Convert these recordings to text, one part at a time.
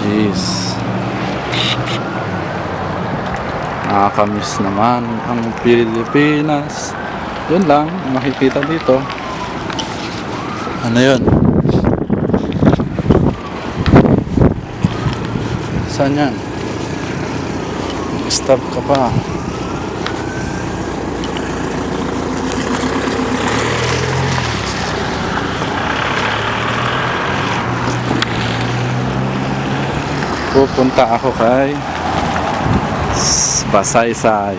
Jeez. Nakakamiss naman ang Pilipinas. Yun lang makikita dito. Ano yun? Saan yan? Stop ka pa. Pupunta ako kay Basaysay.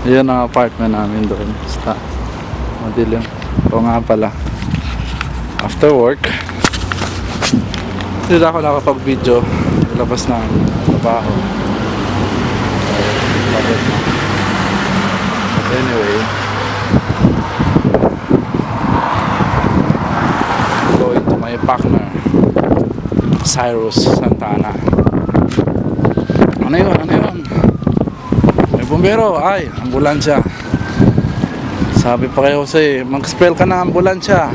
Yun ang apartment namin doon. Basta madilim. O nga pala, after work hindi ako nakapag-video, labas ng trabaho. But anyway, going to my partner Cyrus Santana. Ano yun? Ano yun? May bumbero. Ay, ambulansya. Sabi pa kay Jose, mag-spell ka na ambulansya.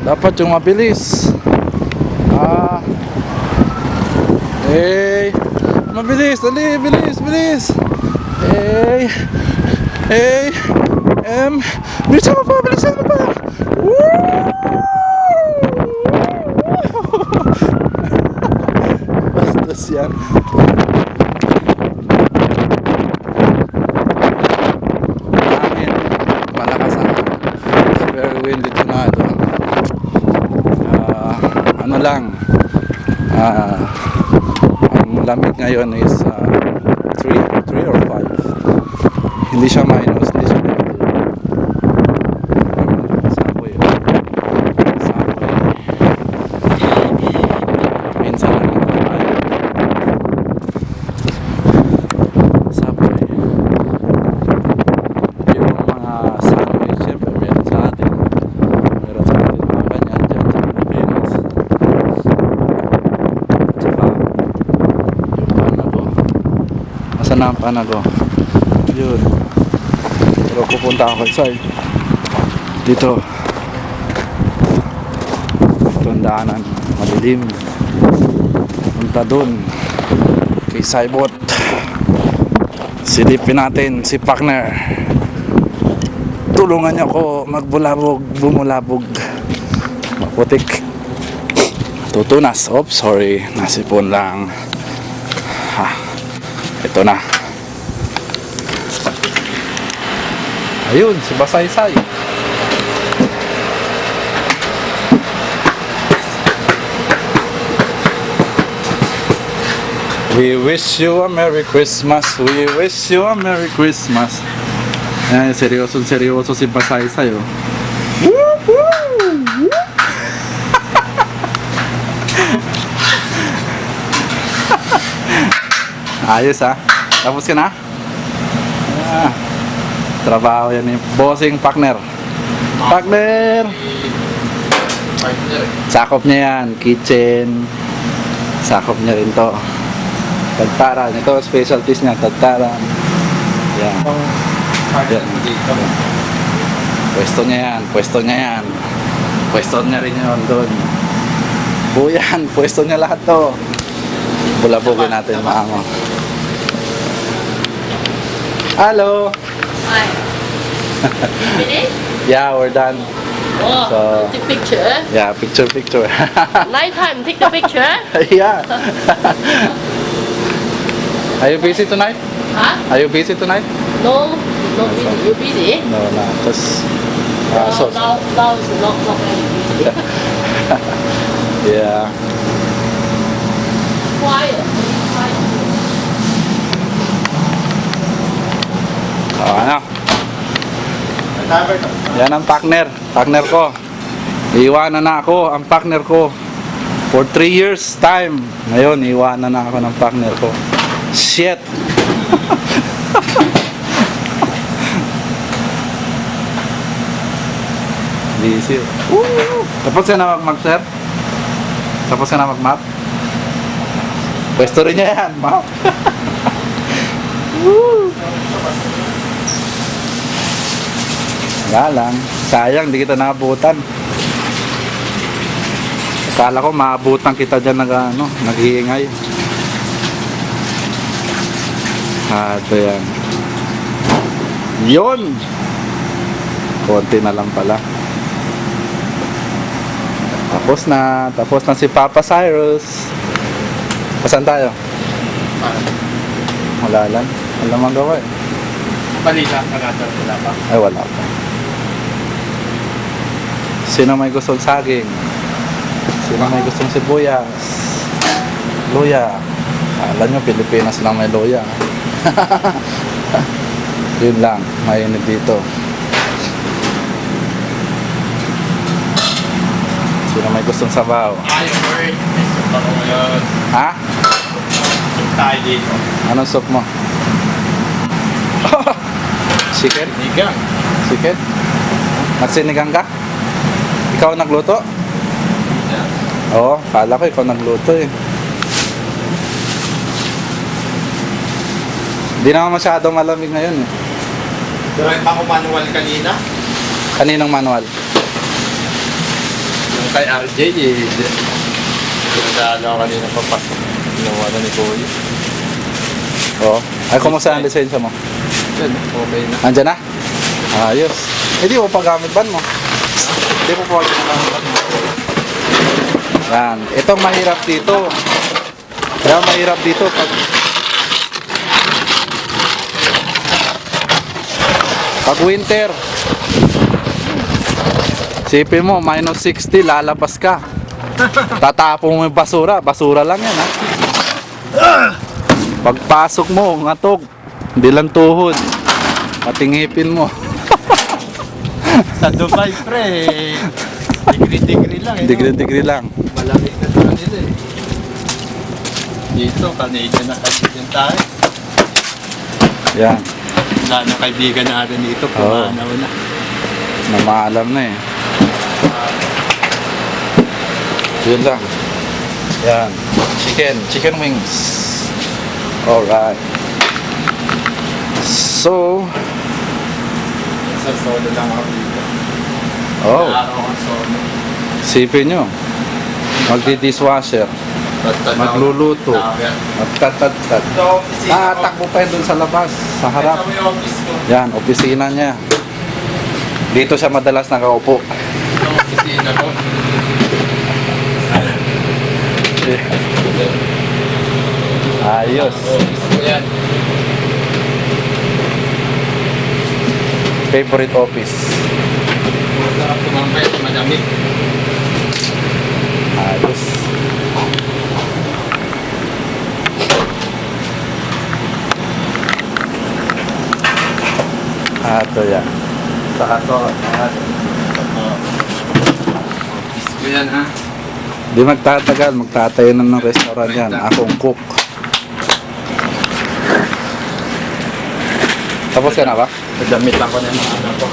Dapat yung mabilis. Hey, mabilis. Dali, bilis, bilis. Hey, hey, bilisan mo pa, bilisan mo pa. Bastos yan. Hangin, malakas ang it's very windy tonight. Ano lang, ang lamig ngayon is 3 or 5. Hindi siya minus, hindi siya negative. Subway. Minsan lang ito tayo. Subway. Yung mga subway, siyempre meron sa atin. Meron sa atin mga ganyan dyan sa Pilipinas. Tsaka yung panago. Nasaan na ang panago? Yun. Pero pupunta ako inside. Dito. Ito ang daanan. Madilim. Punta dun. Kay Saibot. Silipin natin si partner. Tulungan niya ako magbulabog, bumulabog. Maputik. Tutunas. Oops, sorry. Nasipon lang. Ito na. Ayun, si Basaysay. We wish you a Merry Christmas. We wish you a Merry Christmas. Ayan, seryoso si Basaysay, oh. Ayos, ha? Tapos ka na? Trabaho yan yung bossing partner. Partner! Sakop niya yan. Kitchen. Sakop niya rin to. Tagtaran. Ito specialties niya. Tagtaran. Yan. Yan. Pwesto niya yan. Pwesto niya yan. Pwesto niya rin yun doon. Buyan. Pwesto niya lahat to. Bulabugin natin maango. Hello! Hi. Finished? Yeah, we're done. Oh, So, take picture. yeah, picture. Night time, take the picture. Yeah. Are you busy tonight? Huh? Are you busy tonight? No, not busy. You busy? No, just Now so. is not very busy. Yeah. Quiet. Ano? Yan ang partner ko. Iiwanan na ako ang partner ko for 3 years time. Ngayon, iiwanan na ako ng partner ko. Shit. Busy. Tapos ka na mag-sir? Tapos ka na mag-map? Pwesto rin niya yan, map. Wala lang. Sayang, di kita nakabutan. Kala ko maabutan kita dyan nag-iingay. Ito yan. Yun! Konti na lang pala. Tapos na si Papa Cyrus. Saan tayo? Wala lang. Wala mang gawa eh. Balita, wala pa. Ay, wala pa. Sino may gustong saging? Sino may gustong sibuyas? Luya. Alam nyo, Pilipinas lang may luya. Yun lang, mainit dito. Sino may gustong sabaw? Ay, word. May soup ako ngayon. Ha? Soup tayo dito. Anong soup mo? Chicken? Nigang. Chicken? Nagsinigang ka? Ikaw nagluto? Oo, kala ko ikaw nagluto eh. Hindi naman masyadong malamig ngayon eh. Direct ako manual kanina. Kaninong manual? Yung kay RJ eh. Nagdala ako kanina papasok. Ginawa na ni Kuya. Oo. Ay, kumusta ang lisensya mo? Yan, okay na. Andyan na? Ayos. Hindi mo pa gamit ban mo? Hindi mo pa ginagamit ban mo? Yan. Itong mahirap dito. Kaya mahirap dito pag winter. Sipin mo, minus 60, lalabas ka. Tatapon mo yung basura. Basura lang yan, ha? Pagpasok mo, ngatog. Hindi lang tuhod. Patingipin mo. Sa Dubai, pre. Degree-degree lang eh. Degree lang. Malamig na sa kanila eh. Dito, Canadian na Canadian tayo. Yan. Wala na kaibigan natin dito, pumanaw na. Na maalam na eh. Yun lang. Yan. Chicken wings. Alright. So, Sa solo lang ako dito. oh, Araw ang solo. sipin nyo. Magdi-dishwasher. Magluluto. Magtatatad. Tatakbo pa yun dun sa labas. Sa harap. Ito yung office ko. Yan, opisina niya. Dito siya madalas nakaupo. Ito yung opisina ko. Ayos. Office ko yan. Favorite office. Masarap tumambay, madamig. Ayos. Ito yan. Sa ato. Office ko yan ha. Di magtatagal, magtatayo na ng restaurant yan. Akong cook. Tapos ka na ba? Nadamit lang ko na yung mga anak ko.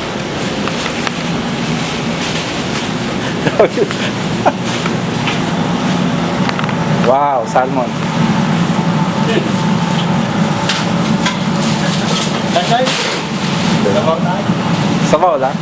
Wow, salmon. Kasay? Sabaw tayo. Sabaw lang.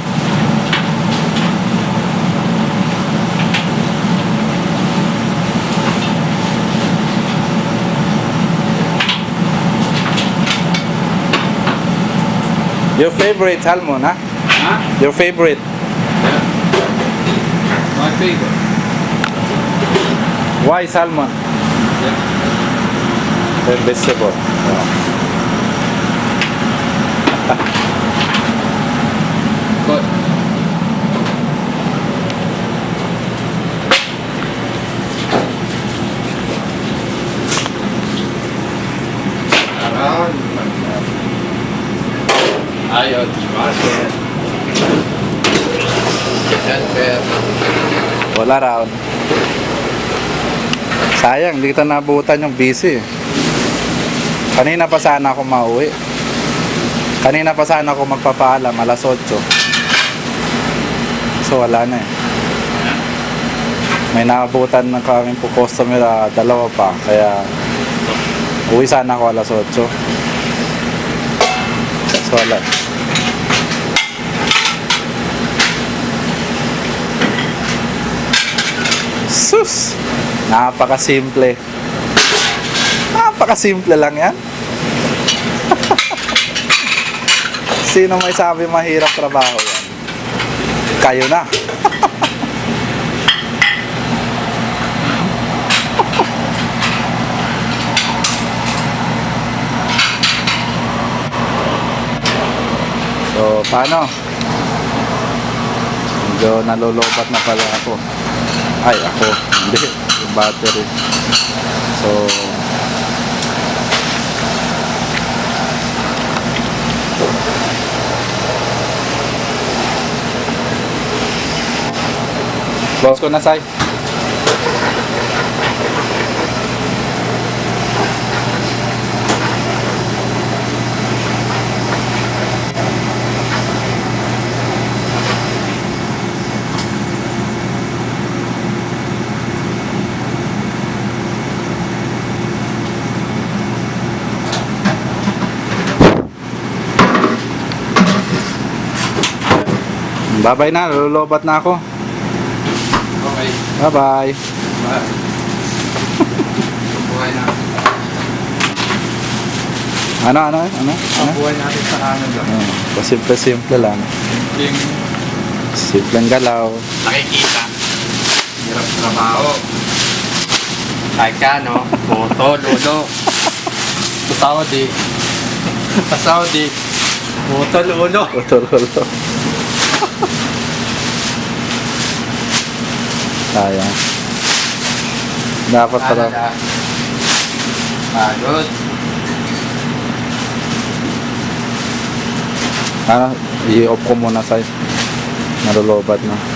Your favorite salmon, ha? Ha? Your favorite. Yeah. My favorite. Why salmon? Yeah. The vegetable. Good. Around. Ayaw, dishwasher. Helper. Wala raon. Sayang, di kita nabutan yung busy. Kanina pa sana ako mauwi. Kanina pa sana ako magpapaalam, alas 8. So wala na eh. May naabutan ng kaming po customer, dalawa pa. Kaya uwi sana ako alas 8. So wala. Sus! Napakasimple. Napakasimple lang yan. Sino may sabi mahirap trabaho yan? Kayo na. So, paano? Medyo nalolobat na pala ako. Ay, ako. Hindi. Yung battery. So, close ko na, Sai. Bye-bye na, lululobat na ako. Okay. Bye-bye. Buhay na. Ano? Buhay natin sa Canada. Simple lang. Yung Simpleng galaw. nakikita. Hirap trabaho. Kahit ka, no? Moto, lulo. Saudi. Moto, lulo. Tutulo. Sayang. Dapat pala. Pagod. Ano, i-off ko muna, Sai. Nalulobat na.